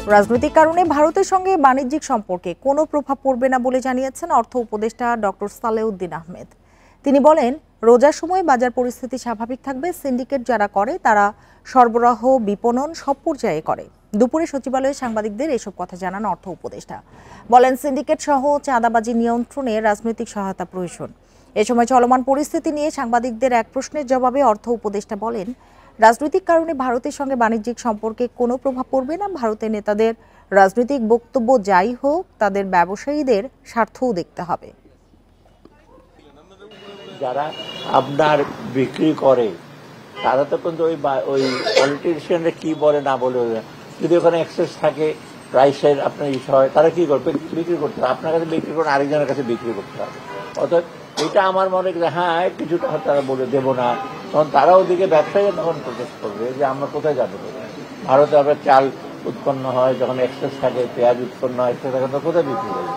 রাজনৈতিক কারণে ভারতের সঙ্গে বাণিজ্যিক সম্পর্কে কোনো প্রভাব পড়বে না বলে জানিয়েছেন অর্থ উপদেষ্টা ডক্টর সালেউদ্দিন আহমেদ। তিনি বলেন, রোজার সময় বাজার পরিস্থিতি স্বাভাবিক থাকবে। সিন্ডিকেট যারা করে তারা সরবরাহ বিপণন সব পর্যায়ে করে। দুপুরে সচিবালয়ে সাংবাদিকদের এসব কথা জানান অর্থ উপদেষ্টা। বলেন, সিন্ডিকেট সহ চাঁদাবাজি নিয়ন্ত্রণে রাজনৈতিক সহায়তা প্রয়োজন। এ সময় চলমান পরিস্থিতি নিয়ে সাংবাদিকদের এক প্রশ্নের জবাবে অর্থ উপদেষ্টা বলেন, রাজনৈতিক কারণে ভারতের সঙ্গে বাণিজ্যিক সম্পর্কে কোনো প্রভাব পড়বে না। ভারতের নেতাদের রাজনৈতিক বক্তব্য যাই হোক, তাদের ব্যবসায়ীদের স্বার্থও দেখতে হবে। যারা আপনার বিক্রি করে তারা তো কিন্তু ওই পলিটিশিয়ানরা কি বলে না বলে, যদি ওখানে এক্সেস থাকে প্রাইসের আপনার ইস্যু হয়, তারা কি করবে? বিক্রি করতে হবে। আপনার কাছে বিক্রি করে আরেকজনের কাছে বিক্রি করতে হবে। অর্থাৎ এটা আমার মনে হয় হ্যাঁ কিছুটা তারা বলে দেবো না, তখন তারা ওদিকে ব্যবসায়ীরা তখন প্রোটেস্ট করবে যে আমরা কোথায় যাবো। ভারতে আবার চাল উৎপন্ন হয়, যখন এক্সেস থাকে পেঁয়াজ উৎপন্ন হয়, সেটা কোথায় বিক্রি করবে।